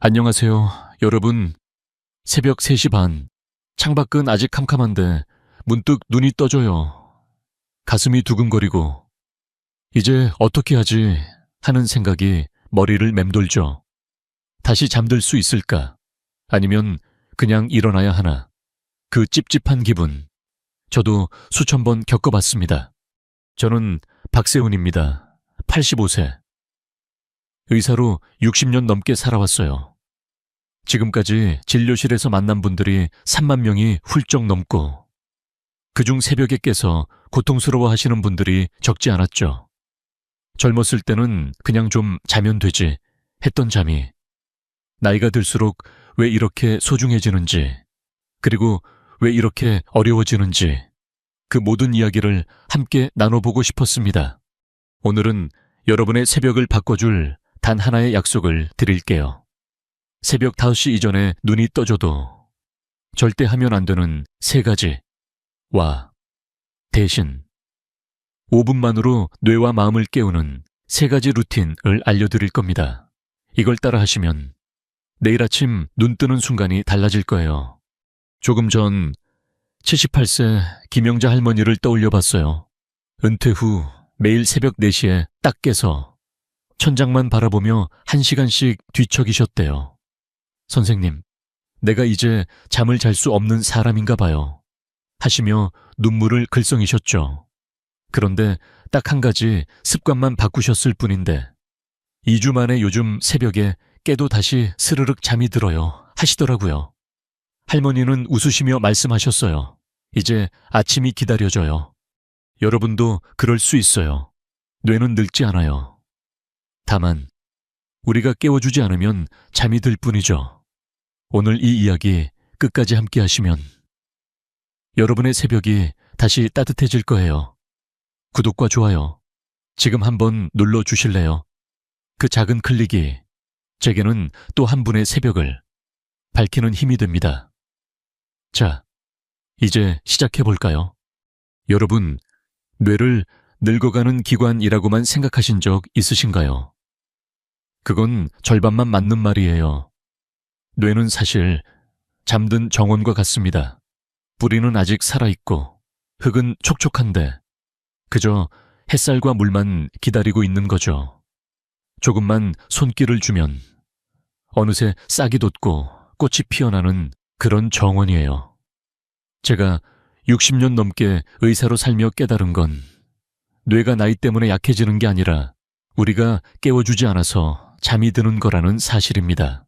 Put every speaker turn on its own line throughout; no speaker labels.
안녕하세요, 여러분. 새벽 3시 반. 창밖은 아직 캄캄한데 문득 눈이 떠져요. 가슴이 두근거리고 이제 어떻게 하지 하는 생각이 머리를 맴돌죠. 다시 잠들 수 있을까? 아니면 그냥 일어나야 하나? 그 찝찝한 기분. 저도 수천 번 겪어봤습니다. 저는 박세훈입니다. 85세. 의사로 60년 넘게 살아왔어요. 지금까지 진료실에서 만난 분들이 3만 명이 훌쩍 넘고 그중 새벽에 깨서 고통스러워 하시는 분들이 적지 않았죠. 젊었을 때는 그냥 좀 자면 되지 했던 잠이 나이가 들수록 왜 이렇게 소중해지는지, 그리고 왜 이렇게 어려워지는지 그 모든 이야기를 함께 나눠보고 싶었습니다. 오늘은 여러분의 새벽을 바꿔줄 단 하나의 약속을 드릴게요. 새벽 5시 이전에 눈이 떠져도 절대 하면 안 되는 3가지. 대신 5분만으로 뇌와 마음을 깨우는 3가지 루틴을 알려드릴 겁니다. 이걸 따라 하시면 내일 아침 눈 뜨는 순간이 달라질 거예요. 조금 전 78세 김영자 할머니를 떠올려 봤어요. 은퇴 후 매일 새벽 4시에 딱 깨서 천장만 바라보며 1시간씩 뒤척이셨대요. 선생님, 내가 이제 잠을 잘 수 없는 사람인가 봐요. 하시며 눈물을 글썽이셨죠. 그런데 딱 한 가지 습관만 바꾸셨을 뿐인데 2주 만에 요즘 새벽에 깨도 다시 스르륵 잠이 들어요 하시더라고요. 할머니는 웃으시며 말씀하셨어요. 이제 아침이 기다려져요. 여러분도 그럴 수 있어요. 뇌는 늙지 않아요. 다만 우리가 깨워주지 않으면 잠이 들 뿐이죠. 오늘 이 이야기 끝까지 함께 하시면 여러분의 새벽이 다시 따뜻해질 거예요. 구독과 좋아요 지금 한번 눌러주실래요? 그 작은 클릭이 제게는 또 한 분의 새벽을 밝히는 힘이 됩니다. 자, 이제 시작해볼까요? 여러분, 뇌를 늙어가는 기관이라고만 생각하신 적 있으신가요? 그건 절반만 맞는 말이에요. 뇌는 사실 잠든 정원과 같습니다. 뿌리는 아직 살아있고 흙은 촉촉한데 그저 햇살과 물만 기다리고 있는 거죠. 조금만 손길을 주면 어느새 싹이 돋고 꽃이 피어나는 그런 정원이에요. 제가 60년 넘게 의사로 살며 깨달은 건 뇌가 나이 때문에 약해지는 게 아니라 우리가 깨워주지 않아서 잠이 드는 거라는 사실입니다.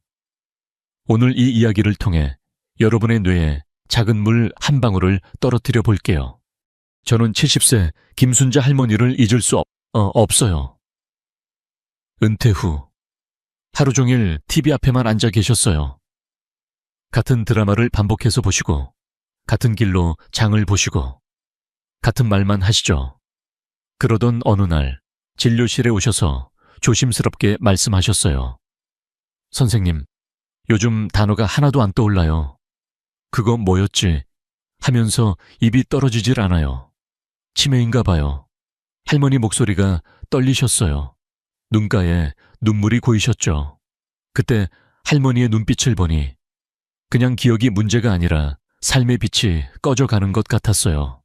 오늘 이 이야기를 통해 여러분의 뇌에 작은 물 한 방울을 떨어뜨려 볼게요. 저는 70세 김순자 할머니를 잊을 수 없어요. 은퇴 후 하루 종일 TV 앞에만 앉아 계셨어요. 같은 드라마를 반복해서 보시고 같은 길로 장을 보시고 같은 말만 하시죠. 그러던 어느 날 진료실에 오셔서 조심스럽게 말씀하셨어요. 선생님, 요즘 단어가 하나도 안 떠올라요. 그거 뭐였지? 하면서 입이 떨어지질 않아요. 치매인가 봐요. 할머니 목소리가 떨리셨어요. 눈가에 눈물이 고이셨죠. 그때 할머니의 눈빛을 보니 그냥 기억이 문제가 아니라 삶의 빛이 꺼져가는 것 같았어요.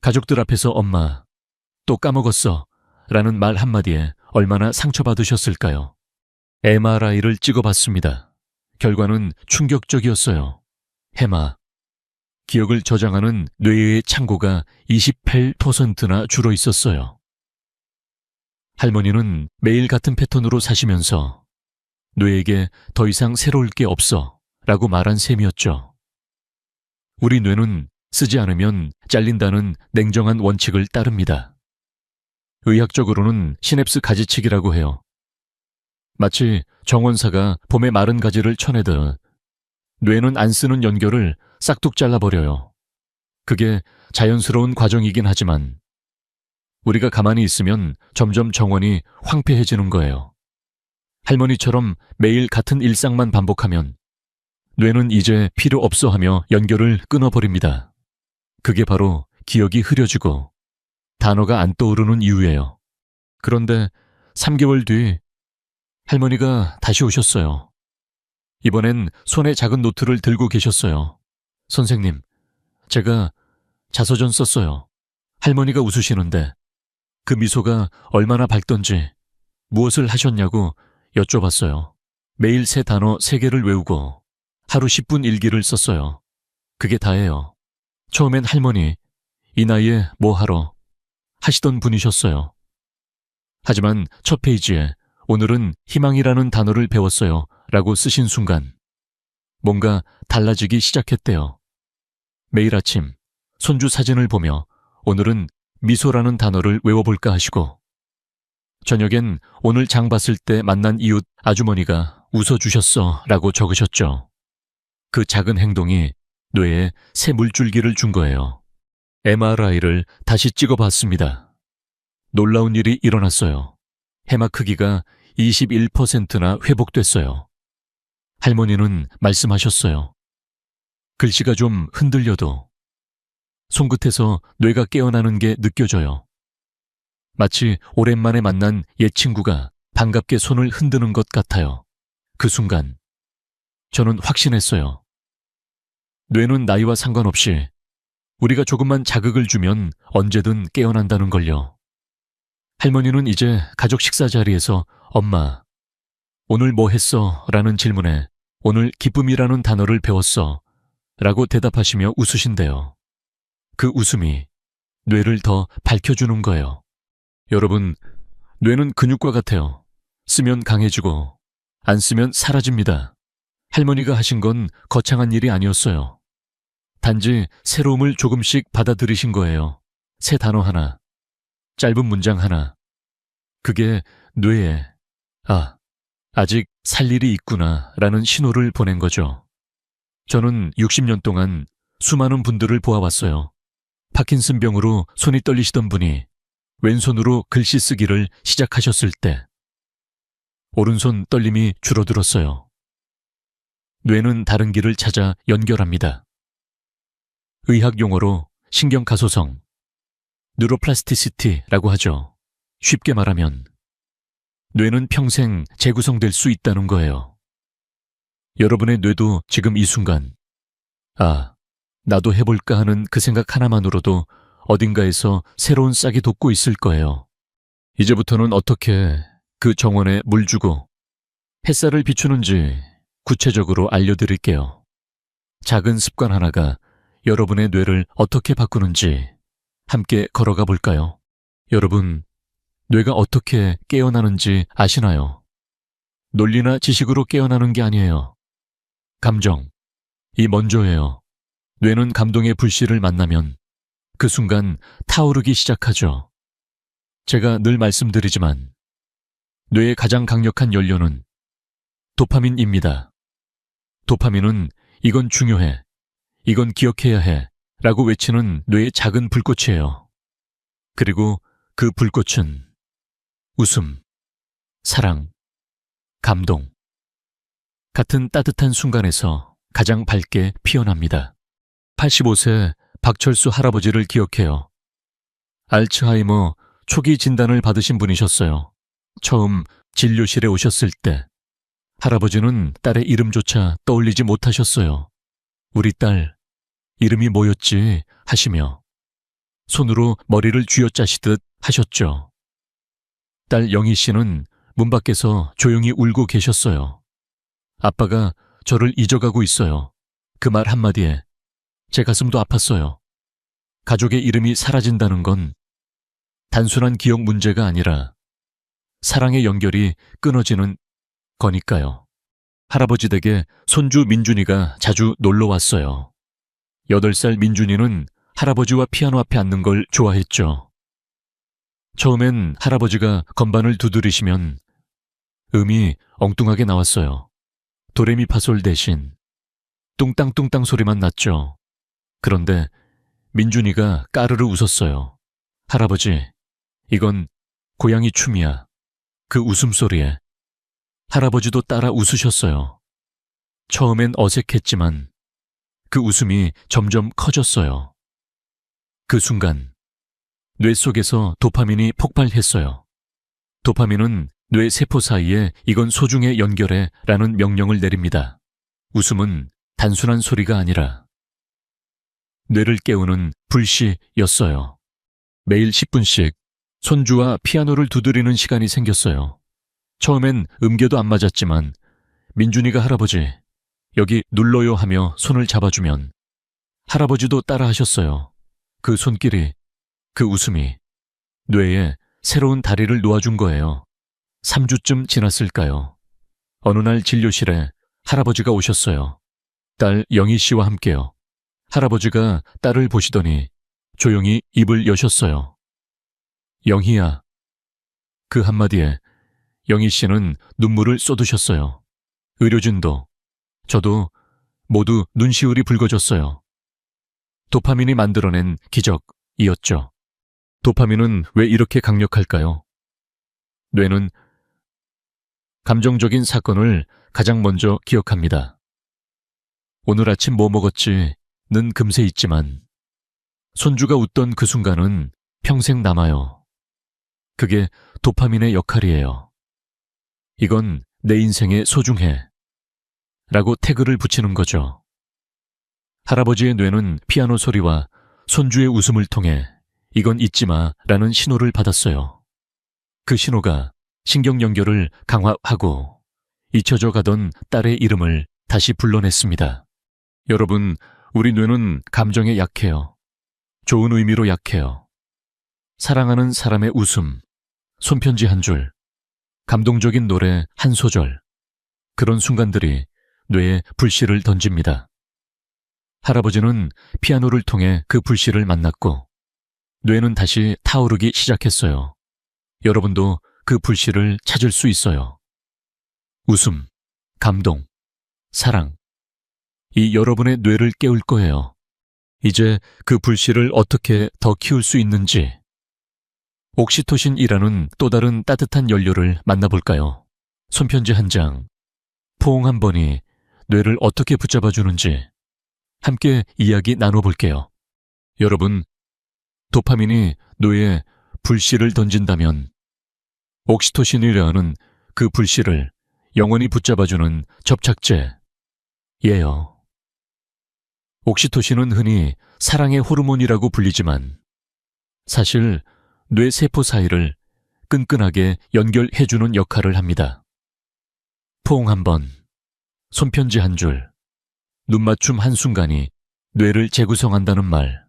가족들 앞에서 엄마, 또 까먹었어 라는 말 한마디에 얼마나 상처받으셨을까요? MRI를 찍어봤습니다. 결과는 충격적이었어요. 해마. 기억을 저장하는 뇌의 창고가 28%나 줄어 있었어요. 할머니는 매일 같은 패턴으로 사시면서 뇌에게 더 이상 새로울 게 없어 라고 말한 셈이었죠. 우리 뇌는 쓰지 않으면 잘린다는 냉정한 원칙을 따릅니다. 의학적으로는 시냅스 가지치기라고 해요. 마치 정원사가 봄에 마른 가지를 쳐내듯 뇌는 안 쓰는 연결을 싹둑 잘라버려요. 그게 자연스러운 과정이긴 하지만 우리가 가만히 있으면 점점 정원이 황폐해지는 거예요. 할머니처럼 매일 같은 일상만 반복하면 뇌는 이제 필요 없어 하며 연결을 끊어버립니다. 그게 바로 기억이 흐려지고 단어가 안 떠오르는 이유예요. 그런데 3개월 뒤 할머니가 다시 오셨어요. 이번엔 손에 작은 노트를 들고 계셨어요. 선생님, 제가 자서전 썼어요. 할머니가 웃으시는데 그 미소가 얼마나 밝던지 무엇을 하셨냐고 여쭤봤어요. 매일 새 단어 3개를 외우고 하루 10분 일기를 썼어요. 그게 다예요. 처음엔 할머니, 이 나이에 뭐 하러 하시던 분이셨어요. 하지만 첫 페이지에 오늘은 희망이라는 단어를 배웠어요 라고 쓰신 순간 뭔가 달라지기 시작했대요. 매일 아침 손주 사진을 보며 오늘은 미소라는 단어를 외워볼까 하시고 저녁엔 오늘 장 봤을 때 만난 이웃 아주머니가 웃어주셨어 라고 적으셨죠. 그 작은 행동이 뇌에 새 물줄기를 준 거예요. MRI를 다시 찍어봤습니다. 놀라운 일이 일어났어요. 해막 크기가 21%나 회복됐어요. 할머니는 말씀하셨어요. 글씨가 좀 흔들려도 손끝에서 뇌가 깨어나는 게 느껴져요. 마치 오랜만에 만난 옛 친구가 반갑게 손을 흔드는 것 같아요. 그 순간 저는 확신했어요. 뇌는 나이와 상관없이 우리가 조금만 자극을 주면 언제든 깨어난다는 걸요. 할머니는 이제 가족 식사 자리에서 엄마, 오늘 뭐 했어? 라는 질문에 오늘 기쁨이라는 단어를 배웠어 라고 대답하시며 웃으신대요. 그 웃음이 뇌를 더 밝혀주는 거예요. 여러분, 뇌는 근육과 같아요. 쓰면 강해지고 안 쓰면 사라집니다. 할머니가 하신 건 거창한 일이 아니었어요. 단지 새로움을 조금씩 받아들이신 거예요. 새 단어 하나, 짧은 문장 하나. 그게 뇌에 아직 살 일이 있구나 라는 신호를 보낸 거죠. 저는 60년 동안 수많은 분들을 보아왔어요. 파킨슨병으로 손이 떨리시던 분이 왼손으로 글씨 쓰기를 시작하셨을 때 오른손 떨림이 줄어들었어요. 뇌는 다른 길을 찾아 연결합니다. 의학 용어로 신경가소성, 뉴로플라스티시티라고 하죠. 쉽게 말하면 뇌는 평생 재구성될 수 있다는 거예요. 여러분의 뇌도 지금 이 순간 나도 해볼까 하는 그 생각 하나만으로도 어딘가에서 새로운 싹이 돋고 있을 거예요. 이제부터는 어떻게 그 정원에 물 주고 햇살을 비추는지 구체적으로 알려드릴게요. 작은 습관 하나가 여러분의 뇌를 어떻게 바꾸는지 함께 걸어가 볼까요? 여러분, 뇌가 어떻게 깨어나는지 아시나요? 논리나 지식으로 깨어나는 게 아니에요. 감정, 이 먼저예요. 뇌는 감동의 불씨를 만나면 그 순간 타오르기 시작하죠. 제가 늘 말씀드리지만 뇌의 가장 강력한 연료는 도파민입니다. 도파민은 이건 중요해, 이건 기억해야 해 라고 외치는 뇌의 작은 불꽃이에요. 그리고 그 불꽃은 웃음, 사랑, 감동. 같은 따뜻한 순간에서 가장 밝게 피어납니다. 85세 박철수 할아버지를 기억해요. 알츠하이머 초기 진단을 받으신 분이셨어요. 처음 진료실에 오셨을 때 할아버지는 딸의 이름조차 떠올리지 못하셨어요. 우리 딸 이름이 뭐였지 하시며 손으로 머리를 쥐어짜시듯 하셨죠. 딸 영희 씨는 문 밖에서 조용히 울고 계셨어요. 아빠가 저를 잊어가고 있어요. 그 말 한마디에 제 가슴도 아팠어요. 가족의 이름이 사라진다는 건 단순한 기억 문제가 아니라 사랑의 연결이 끊어지는 거니까요. 할아버지 댁에 손주 민준이가 자주 놀러 왔어요. 8살 민준이는 할아버지와 피아노 앞에 앉는 걸 좋아했죠. 처음엔 할아버지가 건반을 두드리시면 음이 엉뚱하게 나왔어요. 도레미파솔 대신 뚱땅뚱땅 소리만 났죠. 그런데 민준이가 까르르 웃었어요. 할아버지, 이건 고양이 춤이야. 그 웃음소리에 할아버지도 따라 웃으셨어요. 처음엔 어색했지만 그 웃음이 점점 커졌어요. 그 순간 뇌 속에서 도파민이 폭발했어요. 도파민은 뇌 세포 사이에 이건 소중해 연결해 라는 명령을 내립니다. 웃음은 단순한 소리가 아니라 뇌를 깨우는 불시였어요. 매일 10분씩 손주와 피아노를 두드리는 시간이 생겼어요. 처음엔 음계도 안 맞았지만 민준이가 할아버지, 여기 눌러요 하며 손을 잡아주면 할아버지도 따라 하셨어요. 그 손길이, 그 웃음이 뇌에 새로운 다리를 놓아준 거예요. 3주쯤 지났을까요? 어느 날 진료실에 할아버지가 오셨어요. 딸 영희 씨와 함께요. 할아버지가 딸을 보시더니 조용히 입을 여셨어요. 영희야. 그 한마디에 영희 씨는 눈물을 쏟으셨어요. 의료진도, 저도 모두 눈시울이 붉어졌어요. 도파민이 만들어낸 기적이었죠. 도파민은 왜 이렇게 강력할까요? 뇌는 감정적인 사건을 가장 먼저 기억합니다. 오늘 아침 뭐 먹었지는 금세 잊지만 손주가 웃던 그 순간은 평생 남아요. 그게 도파민의 역할이에요. 이건 내 인생에 소중해 라고 태그를 붙이는 거죠. 할아버지의 뇌는 피아노 소리와 손주의 웃음을 통해 이건 잊지 마라는 신호를 받았어요. 그 신호가 신경 연결을 강화하고 잊혀져 가던 딸의 이름을 다시 불러냈습니다. 여러분, 우리 뇌는 감정에 약해요. 좋은 의미로 약해요. 사랑하는 사람의 웃음, 손편지 한 줄, 감동적인 노래 한 소절, 그런 순간들이 뇌에 불씨를 던집니다. 할아버지는 피아노를 통해 그 불씨를 만났고 뇌는 다시 타오르기 시작했어요. 여러분도 그 불씨를 찾을 수 있어요. 웃음, 감동, 사랑. 이 여러분의 뇌를 깨울 거예요. 이제 그 불씨를 어떻게 더 키울 수 있는지. 옥시토신이라는 또 다른 따뜻한 연료를 만나볼까요? 손편지 한 장, 포옹 한 번이 뇌를 어떻게 붙잡아 주는지 함께 이야기 나눠볼게요. 여러분, 도파민이 뇌에 불씨를 던진다면 옥시토신이라는 그 불씨를 영원히 붙잡아주는 접착제예요. 옥시토신은 흔히 사랑의 호르몬이라고 불리지만 사실 뇌 세포 사이를 끈끈하게 연결해주는 역할을 합니다. 포옹 한 번, 손편지 한 줄, 눈맞춤 한순간이 뇌를 재구성한다는 말,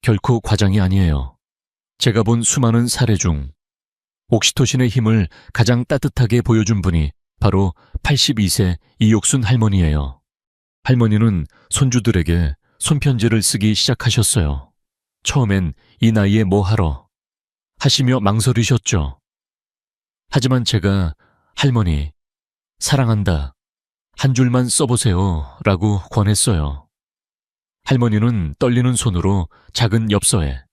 결코 과장이 아니에요. 제가 본 수많은 사례 중 옥시토신의 힘을 가장 따뜻하게 보여준 분이 바로 82세 이옥순 할머니예요. 할머니는 손주들에게 손편지를 쓰기 시작하셨어요. 처음엔 이 나이에 뭐 하러 하시며 망설이셨죠. 하지만 제가 할머니, 사랑한다. 한 줄만 써보세요. 라고 권했어요. 할머니는 떨리는 손으로 작은 엽서에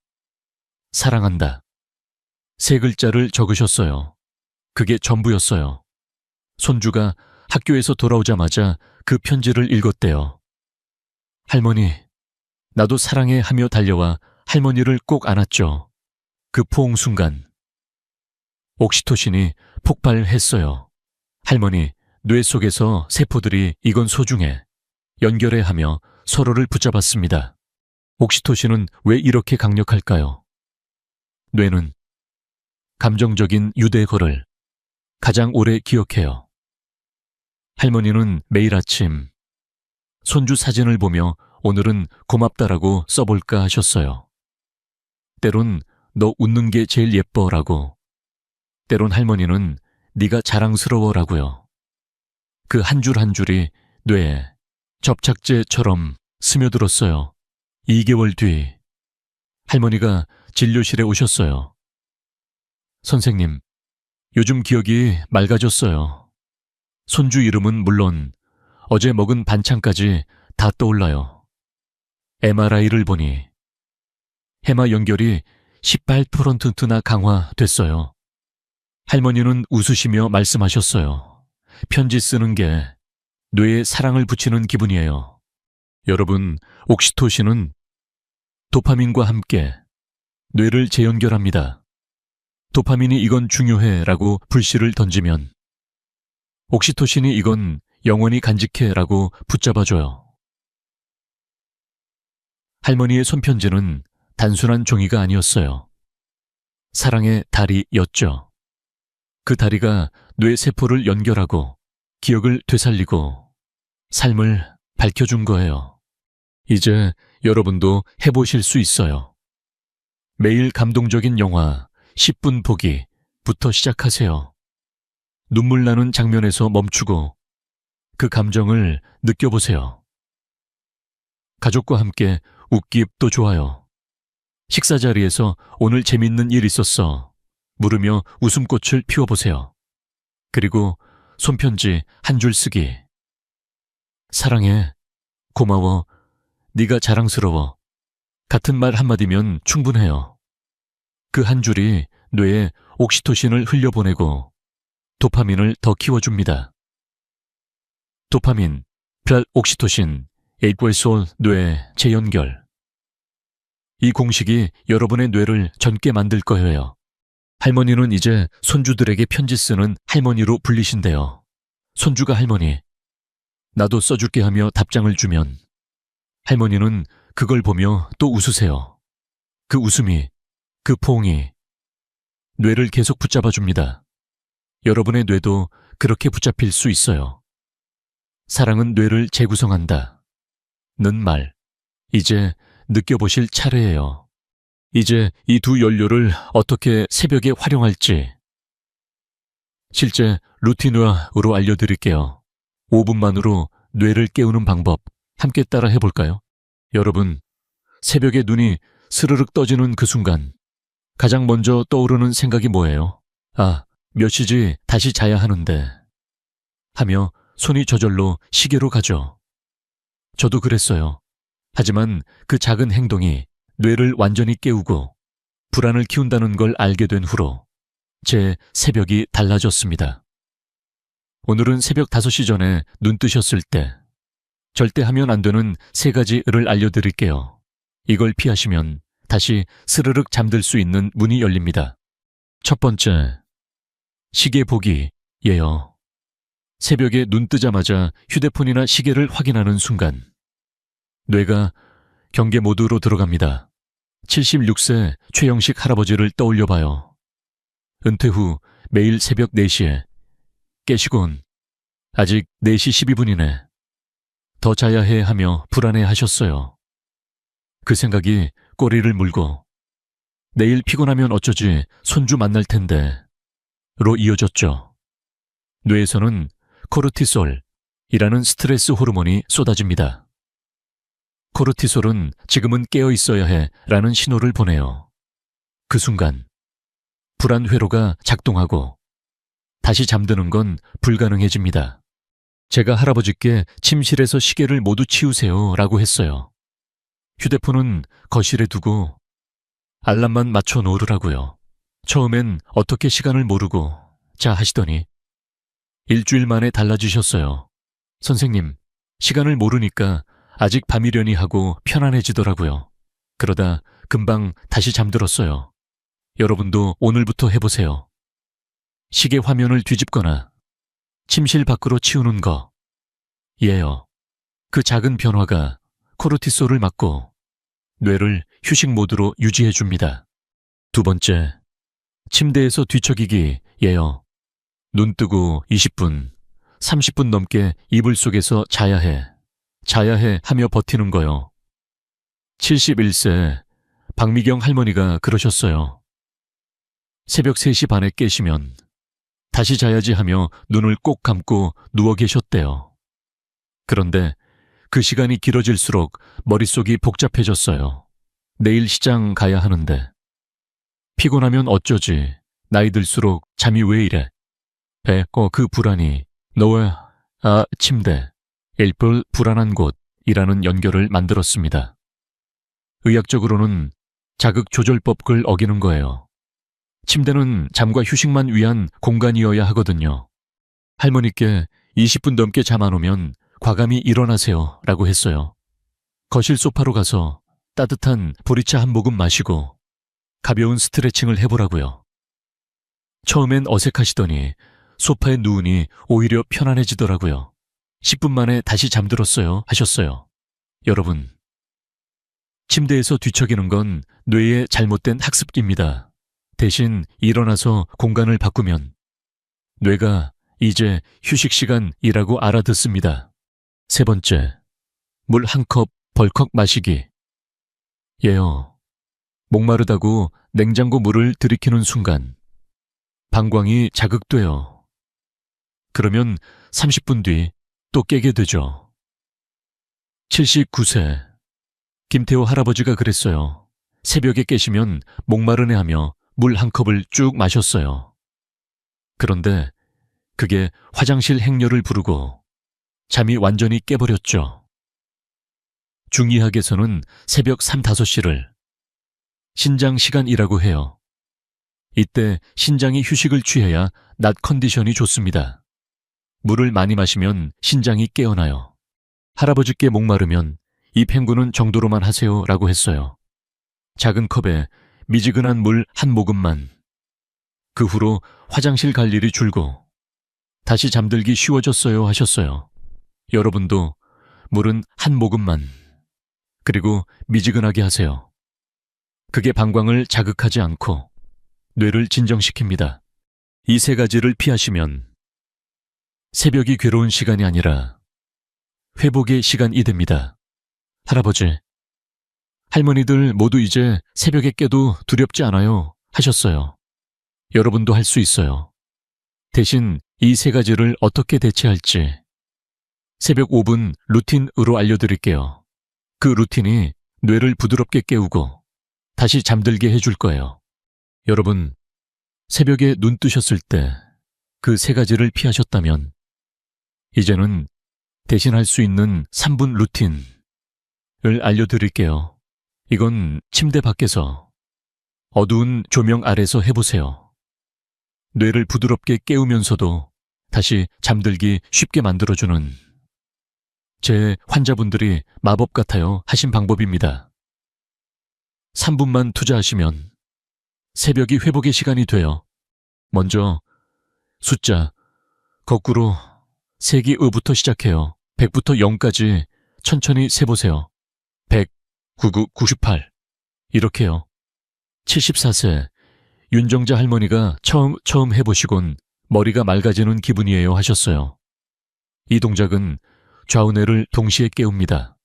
사랑한다. 3글자를 적으셨어요. 그게 전부였어요. 손주가 학교에서 돌아오자마자 그 편지를 읽었대요. 할머니, 나도 사랑해 하며 달려와 할머니를 꼭 안았죠. 그 포옹 순간 옥시토신이 폭발했어요. 할머니, 뇌 속에서 세포들이 이건 소중해, 연결해 하며 서로를 붙잡았습니다. 옥시토신은 왜 이렇게 강력할까요? 뇌는 감정적인 유대거를 가장 오래 기억해요. 할머니는 매일 아침 손주 사진을 보며 오늘은 고맙다라고 써볼까 하셨어요. 때론 너 웃는 게 제일 예뻐라고, 때론 할머니는 네가 자랑스러워라고요. 그 한 줄 한 줄이 뇌에 접착제처럼 스며들었어요. 2개월 뒤 할머니가 진료실에 오셨어요. 선생님, 요즘 기억이 맑아졌어요. 손주 이름은 물론 어제 먹은 반찬까지 다 떠올라요. MRI를 보니 해마 연결이 18%나 강화됐어요. 할머니는 웃으시며 말씀하셨어요. 편지 쓰는 게 뇌에 사랑을 붙이는 기분이에요. 여러분, 옥시토신은 도파민과 함께 뇌를 재연결합니다. 도파민이 이건 중요해 라고 불씨를 던지면 옥시토신이 이건 영원히 간직해라고 붙잡아줘요. 할머니의 손편지는 단순한 종이가 아니었어요. 사랑의 다리였죠. 그 다리가 뇌 세포를 연결하고 기억을 되살리고 삶을 밝혀준 거예요. 이제 여러분도 해보실 수 있어요. 매일 감동적인 영화 10분 보기부터 시작하세요. 눈물 나는 장면에서 멈추고 그 감정을 느껴보세요. 가족과 함께 웃기도 좋아요. 식사 자리에서 오늘 재밌는 일 있었어 물으며 웃음꽃을 피워보세요. 그리고 손편지 한 줄 쓰기. 사랑해, 고마워, 네가 자랑스러워. 같은 말 한마디면 충분해요. 그 한 줄이 뇌에 옥시토신을 흘려보내고 도파민을 더 키워줍니다. 도파민, 별 옥시토신, 에이프솔 뇌 재연결. 이 공식이 여러분의 뇌를 젊게 만들 거예요. 할머니는 이제 손주들에게 편지 쓰는 할머니로 불리신대요. 손주가 할머니, 나도 써줄게 하며 답장을 주면 할머니는 그걸 보며 또 웃으세요. 그 웃음이, 그 포옹이 뇌를 계속 붙잡아줍니다. 여러분의 뇌도 그렇게 붙잡힐 수 있어요. 사랑은 뇌를 재구성한다. 는 말, 이제 느껴보실 차례예요. 이제 이 두 연료를 어떻게 새벽에 활용할지 실제 루틴화로 알려드릴게요. 5분만으로 뇌를 깨우는 방법 함께 따라 해볼까요? 여러분, 새벽에 눈이 스르륵 떠지는 그 순간 가장 먼저 떠오르는 생각이 뭐예요? 아, 몇 시지 다시 자야 하는데 하며 손이 저절로 시계로 가죠. 저도 그랬어요. 하지만 그 작은 행동이 뇌를 완전히 깨우고 불안을 키운다는 걸 알게 된 후로 제 새벽이 달라졌습니다. 오늘은 새벽 5시 전에 눈 뜨셨을 때 절대 하면 안 되는 3가지를 알려드릴게요. 이걸 피하시면 다시 스르륵 잠들 수 있는 문이 열립니다. 첫 번째, 시계 보기예요. 새벽에 눈 뜨자마자 휴대폰이나 시계를 확인하는 순간 뇌가 경계 모드로 들어갑니다. 76세 최영식 할아버지를 떠올려봐요. 은퇴 후 매일 새벽 4시에 깨시곤 아직 4시 12분이네. 더 자야 해 하며 불안해하셨어요. 그 생각이 꼬리를 물고 내일 피곤하면 어쩌지 손주 만날 텐데 로 이어졌죠. 뇌에서는 코르티솔이라는 스트레스 호르몬이 쏟아집니다. 코르티솔은 지금은 깨어 있어야 해 라는 신호를 보내요. 그 순간 불안 회로가 작동하고 다시 잠드는 건 불가능해집니다. 제가 할아버지께 침실에서 시계를 모두 치우세요 라고 했어요. 휴대폰은 거실에 두고 알람만 맞춰 놓으라고요. 처음엔 어떻게 시간을 모르고 자 하시더니 일주일 만에 달라지셨어요. 선생님, 시간을 모르니까 아직 밤이려니 하고 편안해지더라고요. 그러다 금방 다시 잠들었어요. 여러분도 오늘부터 해보세요. 시계 화면을 뒤집거나 침실 밖으로 치우는 거. 예요. 그 작은 변화가 코르티솔을 막고 뇌를 휴식 모드로 유지해줍니다. 두 번째, 침대에서 뒤척이기. 예요. 눈 뜨고 20분, 30분 넘게 이불 속에서 자야 해 하며 버티는 거요. 71세 박미경 할머니가 그러셨어요. 새벽 3시 반에 깨시면 다시 자야지 하며 눈을 꼭 감고 누워 계셨대요. 그런데 그 시간이 길어질수록 머릿속이 복잡해졌어요. 내일 시장 가야 하는데 피곤하면 어쩌지, 나이 들수록 잠이 왜 이래, 그 불안이 너와 침대, 일불 불안한 곳이라는 연결을 만들었습니다. 의학적으로는 자극조절법을 어기는 거예요. 침대는 잠과 휴식만 위한 공간이어야 하거든요. 할머니께 20분 넘게 잠 안 오면 과감히 일어나세요 라고 했어요. 거실 소파로 가서 따뜻한 보리차 한 모금 마시고 가벼운 스트레칭을 해보라고요. 처음엔 어색하시더니 소파에 누우니 오히려 편안해지더라고요. 10분 만에 다시 잠들었어요 하셨어요. 여러분, 침대에서 뒤척이는 건 뇌의 잘못된 학습기입니다. 대신 일어나서 공간을 바꾸면 뇌가 이제 휴식 시간이라고 알아듣습니다. 세 번째, 물 한 컵 벌컥 마시기. 예요. 목마르다고 냉장고 물을 들이키는 순간 방광이 자극돼요. 그러면 30분 뒤 또 깨게 되죠. 79세 김태호 할아버지가 그랬어요. 새벽에 깨시면 목마르네 하며 물 한 컵을 쭉 마셨어요. 그런데 그게 화장실 행렬을 부르고 잠이 완전히 깨버렸죠. 중의학에서는 새벽 3, 5시를 신장 시간이라고 해요. 이때 신장이 휴식을 취해야 낮 컨디션이 좋습니다. 물을 많이 마시면 신장이 깨어나요. 할아버지께 목마르면 이 펭구는 정도로만 하세요 라고 했어요. 작은 컵에 미지근한 물 한 모금만. 그 후로 화장실 갈 일이 줄고 다시 잠들기 쉬워졌어요 하셨어요. 여러분도 물은 한 모금만. 그리고 미지근하게 하세요. 그게 방광을 자극하지 않고 뇌를 진정시킵니다. 이 세 가지를 피하시면 새벽이 괴로운 시간이 아니라 회복의 시간이 됩니다. 할아버지, 할머니들 모두 이제 새벽에 깨도 두렵지 않아요 하셨어요. 여러분도 할 수 있어요. 대신 이 세 가지를 어떻게 대체할지 새벽 5분 루틴으로 알려드릴게요. 그 루틴이 뇌를 부드럽게 깨우고 다시 잠들게 해줄 거예요. 여러분, 새벽에 눈 뜨셨을 때 그 세 가지를 피하셨다면 이제는 대신할 수 있는 3분 루틴을 알려드릴게요. 이건 침대 밖에서 어두운 조명 아래서 해보세요. 뇌를 부드럽게 깨우면서도 다시 잠들기 쉽게 만들어주는 제 환자분들이 마법 같아요 하신 방법입니다. 3분만 투자하시면 새벽이 회복의 시간이 돼요. 먼저 숫자 거꾸로 세기 의부터 시작해요. 100부터 0까지 천천히 세보세요. 100, 99, 98 이렇게요. 74세 윤정자 할머니가 처음 해보시곤 머리가 맑아지는 기분이에요 하셨어요. 이 동작은 좌우뇌를 동시에 깨웁니다.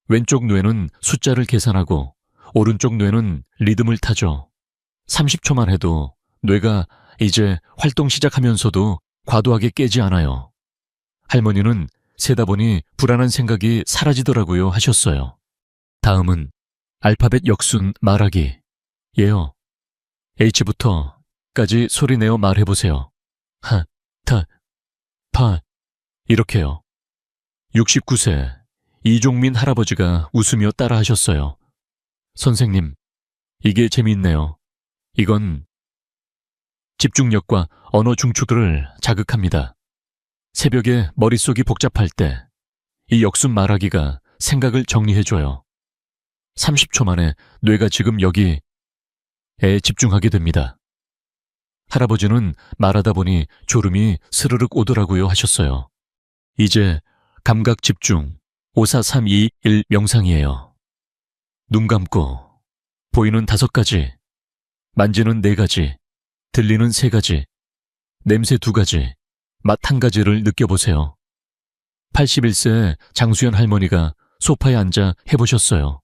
왼쪽 뇌는 숫자를 계산하고 오른쪽 뇌는 리듬을 타죠. 30초만 해도 뇌가 이제 활동 시작하면서도 과도하게 깨지 않아요. 할머니는 세다 보니 불안한 생각이 사라지더라고요 하셨어요. 다음은 알파벳 역순 말하기. 예요. H부터까지 소리내어 말해보세요. 하, 타, 파 이렇게요. 69세 이종민 할아버지가 웃으며 따라하셨어요. 선생님, 이게 재미있네요. 이건 집중력과 언어 중추들을 자극합니다. 새벽에 머릿속이 복잡할 때 이 역순 말하기가 생각을 정리해줘요. 30초 만에 뇌가 지금 여기에 집중하게 됩니다. 할아버지는 말하다 보니 졸음이 스르륵 오더라고요 하셨어요. 이제 감각 집중 54321 명상이에요. 눈 감고 보이는 5가지, 만지는 4가지, 들리는 3가지, 냄새 2가지, 맛 1가지를 느껴보세요. 81세 장수연 할머니가 소파에 앉아 해보셨어요.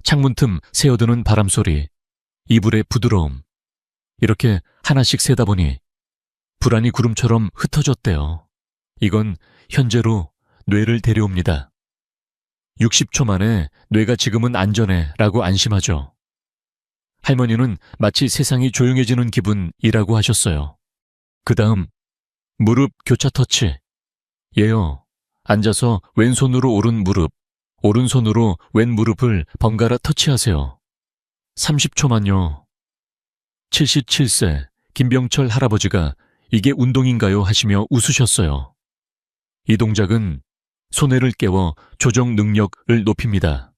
창문 틈 새어드는 바람소리, 이불의 부드러움, 이렇게 하나씩 세다 보니 불안이 구름처럼 흩어졌대요. 이건 현재로 뇌를 데려옵니다. 60초 만에 뇌가 지금은 안전해 라고 안심하죠. 할머니는 마치 세상이 조용해지는 기분이라고 하셨어요. 그 다음 무릎 교차 터치. 예요. 앉아서 왼손으로 오른 무릎, 오른손으로 왼 무릎을 번갈아 터치하세요. 30초만요. 77세 김병철 할아버지가 이게 운동인가요 하시며 웃으셨어요. 이 동작은 소뇌를 깨워 조정 능력을 높입니다.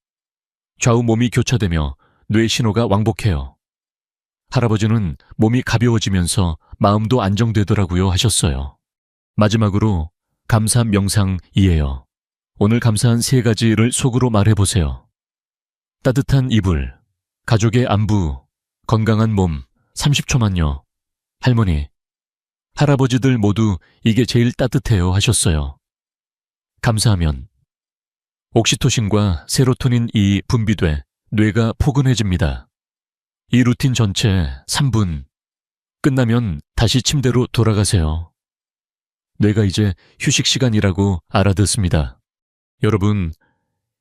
좌우 몸이 교차되며 뇌 신호가 왕복해요. 할아버지는 몸이 가벼워지면서 마음도 안정되더라고요 하셨어요. 마지막으로 감사 명상이에요. 오늘 감사한 3가지를 속으로 말해보세요. 따뜻한 이불, 가족의 안부, 건강한 몸, 30초만요. 할머니, 할아버지들 모두 이게 제일 따뜻해요 하셨어요. 감사하면 옥시토신과 세로토닌이 분비돼 뇌가 포근해집니다. 이 루틴 전체 3분. 끝나면 다시 침대로 돌아가세요. 뇌가 이제 휴식 시간이라고 알아듣습니다. 여러분,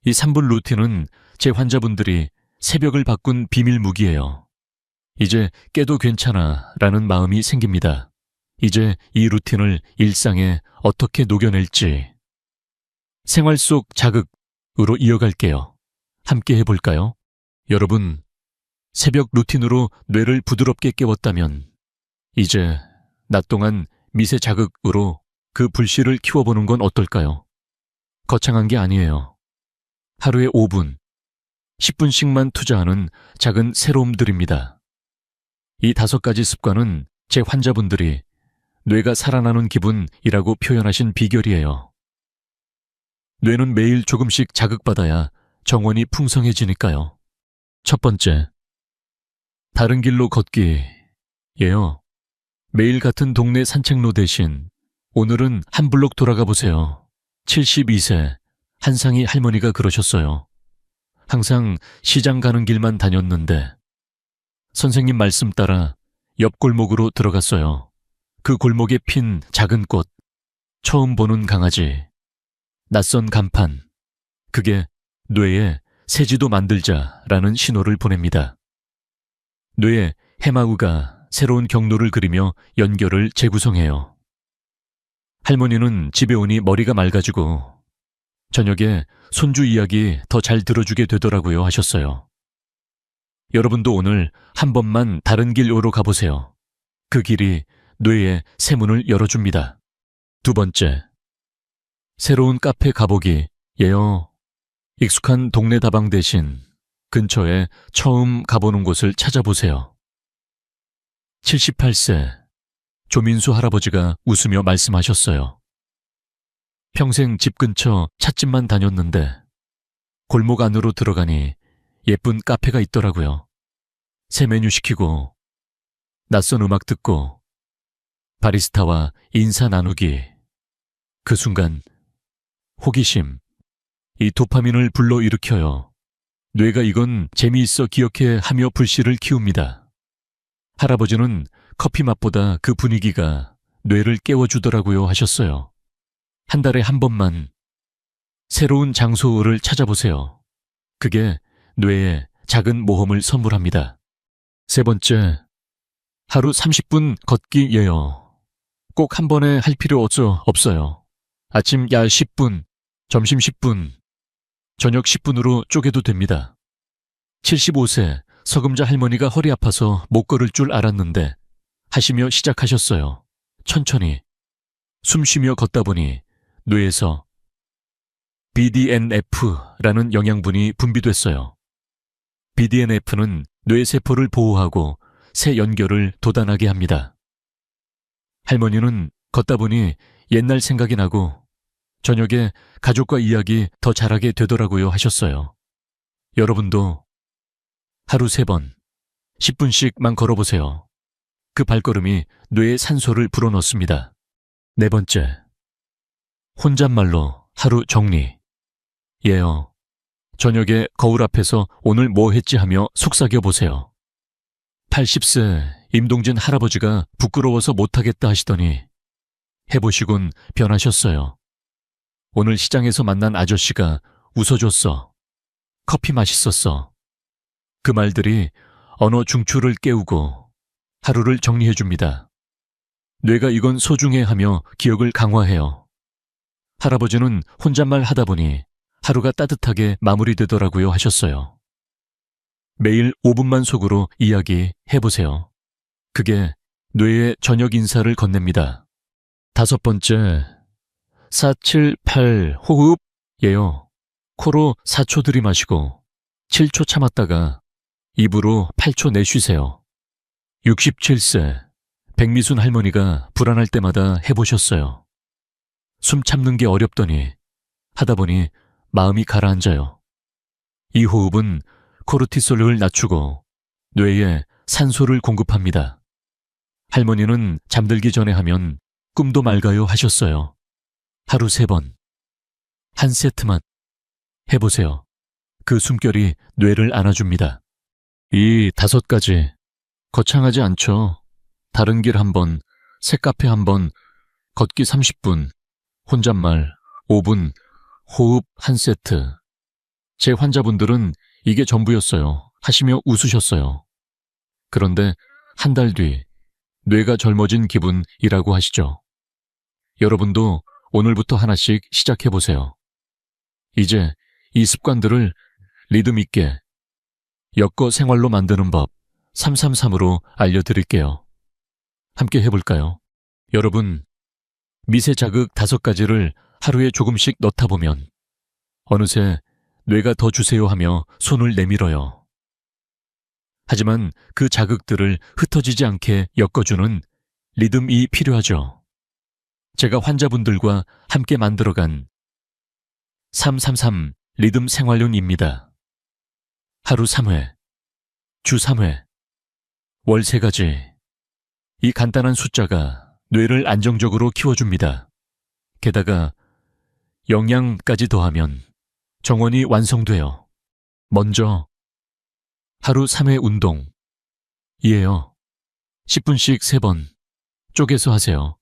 이 3분 루틴은 제 환자분들이 새벽을 바꾼 비밀 무기예요. 이제 깨도 괜찮아 라는 마음이 생깁니다. 이제 이 루틴을 일상에 어떻게 녹여낼지. 생활 속 자극으로 이어갈게요. 함께 해볼까요? 여러분, 새벽 루틴으로 뇌를 부드럽게 깨웠다면 이제 낮 동안 미세 자극으로 그 불씨를 키워보는 건 어떨까요? 거창한 게 아니에요. 하루에 5분, 10분씩만 투자하는 작은 새로움들입니다. 이 5가지 습관은 제 환자분들이 뇌가 살아나는 기분이라고 표현하신 비결이에요. 뇌는 매일 조금씩 자극받아야 정원이 풍성해지니까요. 첫 번째, 다른 길로 걷기예요. 매일 같은 동네 산책로 대신 오늘은 한 블록 돌아가 보세요. 72세 한상희 할머니가 그러셨어요. 항상 시장 가는 길만 다녔는데 선생님 말씀 따라 옆 골목으로 들어갔어요. 그 골목에 핀 작은 꽃, 처음 보는 강아지, 낯선 간판, 그게 뇌에 새지도 만들자라는 신호를 보냅니다. 뇌에 해마우가 새로운 경로를 그리며 연결을 재구성해요. 할머니는 집에 오니 머리가 맑아지고 저녁에 손주 이야기 더 잘 들어주게 되더라고요 하셨어요. 여러분도 오늘 한 번만 다른 길로 가보세요. 그 길이 뇌에 새 문을 열어줍니다. 두 번째, 새로운 카페 가보기예요. 익숙한 동네 다방 대신 근처에 처음 가보는 곳을 찾아보세요. 78세 조민수 할아버지가 웃으며 말씀하셨어요. 평생 집 근처 찻집만 다녔는데 골목 안으로 들어가니 예쁜 카페가 있더라고요. 새 메뉴 시키고 낯선 음악 듣고 바리스타와 인사 나누기. 그 순간 호기심, 이 도파민을 불러일으켜요. 뇌가 이건 재미있어 기억해 하며 불씨를 키웁니다. 할아버지는 커피 맛보다 그 분위기가 뇌를 깨워주더라고요 하셨어요. 한 달에 한 번만 새로운 장소를 찾아보세요. 그게 뇌에 작은 모험을 선물합니다. 세 번째, 하루 30분 걷기예요. 꼭 한 번에 할 필요 없어요. 아침 야 10분, 점심 10분, 저녁 10분으로 쪼개도 됩니다. 75세 서금자 할머니가 허리 아파서 못 걸을 줄 알았는데 하시며 시작하셨어요. 천천히 숨 쉬며 걷다 보니 뇌에서 BDNF라는 영양분이 분비됐어요. BDNF는 뇌세포를 보호하고 새 연결을 도단하게 합니다. 할머니는 걷다 보니 옛날 생각이 나고 저녁에 가족과 이야기 더 잘하게 되더라고요 하셨어요. 여러분도 하루 3번, 10분씩만 걸어보세요. 그 발걸음이 뇌에 산소를 불어넣습니다. 네 번째, 혼잣말로 하루 정리. 예요. 저녁에 거울 앞에서 오늘 뭐 했지 하며 속삭여 보세요. 80세 임동진 할아버지가 부끄러워서 못하겠다 하시더니 해보시곤 변하셨어요. 오늘 시장에서 만난 아저씨가 웃어줬어. 커피 맛있었어. 그 말들이 언어 중추를 깨우고 하루를 정리해줍니다. 뇌가 이건 소중해 하며 기억을 강화해요. 할아버지는 혼잣말 하다 보니 하루가 따뜻하게 마무리되더라고요 하셨어요. 매일 5분만 속으로 이야기 해보세요. 그게 뇌의 저녁 인사를 건넵니다. 5번째, 478 호흡예요. 코로 4초 들이마시고 7초 참았다가 입으로 8초 내쉬세요. 67세 백미순 할머니가 불안할 때마다 해보셨어요. 숨 참는 게 어렵더니 하다 보니 마음이 가라앉아요. 이 호흡은 코르티솔을 낮추고 뇌에 산소를 공급합니다. 할머니는 잠들기 전에 하면 꿈도 맑아요 하셨어요. 하루 3번. 한 세트만 해보세요. 그 숨결이 뇌를 안아줍니다. 이 5가지 거창하지 않죠. 다른 길 1번, 새 카페 1번, 걷기 30분, 혼잣말 5분, 호흡 1세트. 제 환자분들은 이게 전부였어요 하시며 웃으셨어요. 그런데 한 달 뒤 뇌가 젊어진 기분이라고 하시죠. 여러분도 오늘부터 하나씩 시작해보세요. 이제 이 습관들을 리듬 있게 엮어 생활로 만드는 법 333으로 알려드릴게요. 함께 해볼까요? 여러분, 미세 자극 5가지를 하루에 조금씩 넣다 보면 어느새 뇌가 더 주세요 하며 손을 내밀어요. 하지만 그 자극들을 흩어지지 않게 엮어주는 리듬이 필요하죠. 제가 환자분들과 함께 만들어간 333 리듬 생활론입니다. 하루 3회, 주 3회, 월 3가지. 이 간단한 숫자가 뇌를 안정적으로 키워줍니다. 게다가 영양까지 더하면 정원이 완성돼요. 먼저 하루 3회 운동. 이에요. 10분씩 3번. 쪼개서 하세요.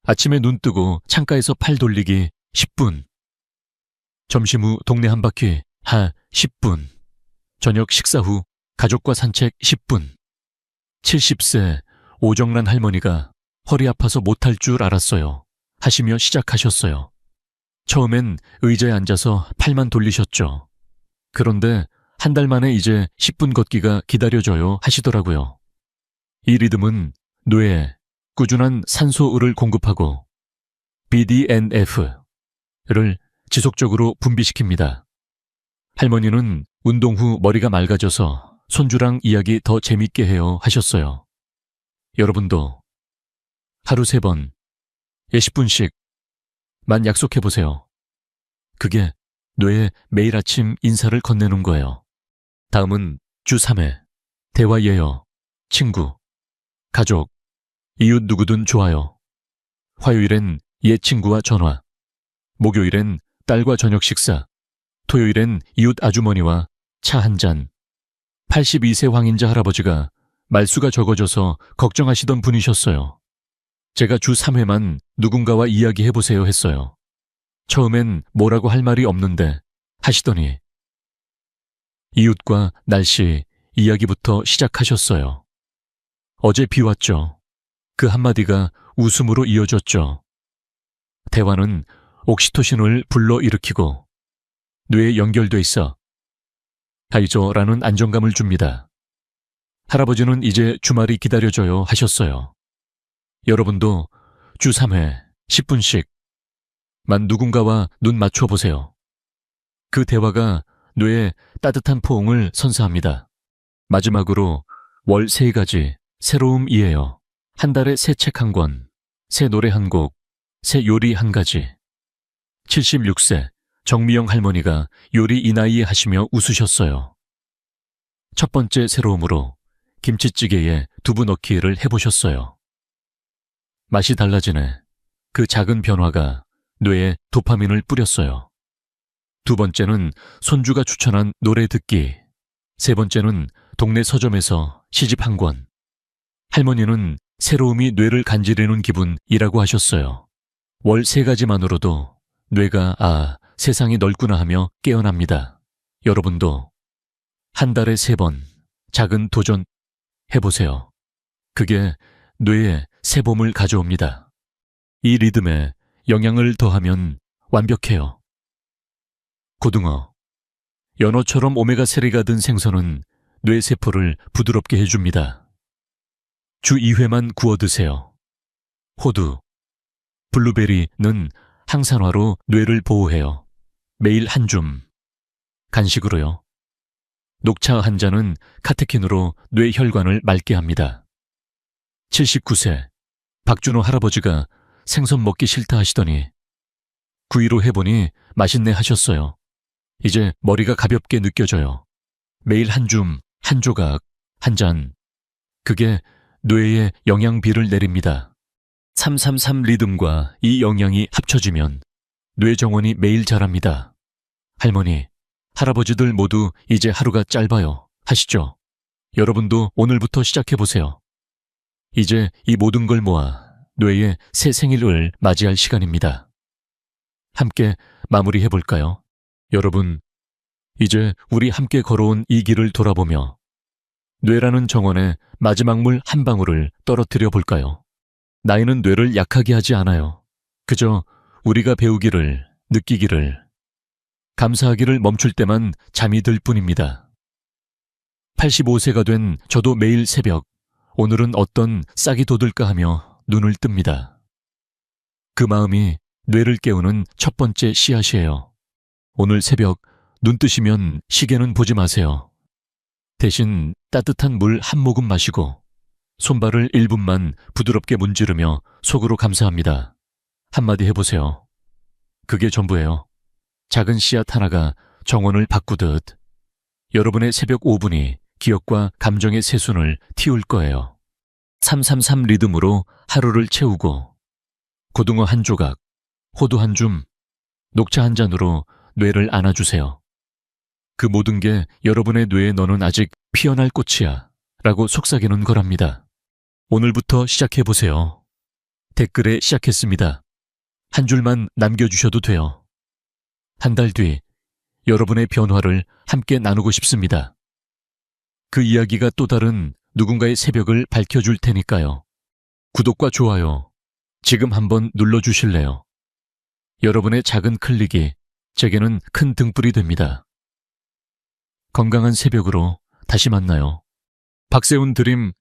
아침에 눈 뜨고 창가에서 팔 돌리기 10분. 점심 후 동네 한 바퀴 하 10분. 저녁 식사 후 가족과 산책 10분. 70세 오정란 할머니가 허리 아파서 못할 줄 알았어요 하시며 시작하셨어요. 처음엔 의자에 앉아서 팔만 돌리셨죠. 그런데 한 달 만에 이제 10분 걷기가 기다려져요 하시더라고요. 이 리듬은 뇌에 꾸준한 산소를 공급하고 BDNF를 지속적으로 분비시킵니다. 할머니는 운동 후 머리가 맑아져서 손주랑 이야기 더 재밌게 해요 하셨어요. 여러분도 하루 3번, 10분씩만 약속해보세요. 그게 뇌에 매일 아침 인사를 건네는 거예요. 다음은 주 3회, 대화예요. 친구, 가족, 이웃 누구든 좋아요. 화요일엔 옛 친구와 전화, 목요일엔 딸과 저녁 식사, 토요일엔 이웃 아주머니와 차 한 잔. 82세 황인자 할아버지가 말수가 적어져서 걱정하시던 분이셨어요. 제가 주 3회만 누군가와 이야기해보세요 했어요. 처음엔 뭐라고 할 말이 없는데 하시더니 이웃과 날씨 이야기부터 시작하셨어요. 어제 비 왔죠. 그 한마디가 웃음으로 이어졌죠. 대화는 옥시토신을 불러일으키고 뇌에 연결돼 있어 하이조라는 안정감을 줍니다. 할아버지는 이제 주말이 기다려져요 하셨어요. 여러분도 주 3회 10분씩만 누군가와 눈 맞춰보세요. 그 대화가 뇌에 따뜻한 포옹을 선사합니다. 마지막으로 월 3가지 새로움이에요. 한 달에 새 책 1권, 새 노래 1곡, 새 요리 1가지. 76세 정미영 할머니가 요리 이 나이에 하시며 웃으셨어요. 첫 번째 새로움으로 김치찌개에 두부 넣기를 해보셨어요. 맛이 달라지네. 그 작은 변화가 뇌에 도파민을 뿌렸어요. 두 번째는 손주가 추천한 노래 듣기. 세 번째는 동네 서점에서 시집 1권. 할머니는 새로움이 뇌를 간지르는 기분이라고 하셨어요. 월 3가지만으로도 뇌가 세상이 넓구나 하며 깨어납니다. 여러분도 한 달에 3번 작은 도전 해보세요. 그게 뇌에 새 봄을 가져옵니다. 이 리듬에 영양을 더하면 완벽해요. 고등어. 연어처럼 오메가3가 든 생선은 뇌세포를 부드럽게 해줍니다. 주 2회만 구워 드세요. 호두. 블루베리는 항산화로 뇌를 보호해요. 매일 한 줌. 간식으로요. 녹차 한 잔은 카테킨으로 뇌 혈관을 맑게 합니다. 79세 박준호 할아버지가 생선 먹기 싫다 하시더니 구이로 해보니 맛있네 하셨어요. 이제 머리가 가볍게 느껴져요. 매일 한 줌, 한 조각, 한 잔. 그게 뇌에 영양비를 내립니다. 333 리듬과 이 영양이 합쳐지면 뇌 정원이 매일 자랍니다. 할머니, 할아버지들 모두 이제 하루가 짧아요. 하시죠? 여러분도 오늘부터 시작해보세요. 이제 이 모든 걸 모아 뇌의 새 생일을 맞이할 시간입니다. 함께 마무리해볼까요? 여러분, 이제 우리 함께 걸어온 이 길을 돌아보며 뇌라는 정원에 마지막 물 한 방울을 떨어뜨려 볼까요? 나이는 뇌를 약하게 하지 않아요. 그저 우리가 배우기를, 느끼기를, 감사하기를 멈출 때만 잠이 들 뿐입니다. 85세가 된 저도 매일 새벽, 오늘은 어떤 싹이 돋을까 하며 눈을 뜹니다. 그 마음이 뇌를 깨우는 첫 번째 씨앗이에요. 오늘 새벽 눈 뜨시면 시계는 보지 마세요. 대신 따뜻한 물 한 모금 마시고 손발을 1분만 부드럽게 문지르며 속으로 감사합니다. 한마디 해보세요. 그게 전부예요. 작은 씨앗 하나가 정원을 바꾸듯 여러분의 새벽 5분이 기억과 감정의 새순을 틔울 거예요. 333 리듬으로 하루를 채우고 고등어 한 조각, 호두 한 줌, 녹차 한 잔으로 뇌를 안아주세요. 그 모든 게 여러분의 뇌에 너는 아직 피어날 꽃이야 라고 속삭이는 거랍니다. 오늘부터 시작해보세요. 댓글에 시작했습니다. 한 줄만 남겨주셔도 돼요. 한 달 뒤 여러분의 변화를 함께 나누고 싶습니다. 그 이야기가 또 다른 누군가의 새벽을 밝혀줄 테니까요. 구독과 좋아요 지금 한번 눌러주실래요? 여러분의 작은 클릭이 제게는 큰 등불이 됩니다. 건강한 새벽으로 다시 만나요. 박세훈 드림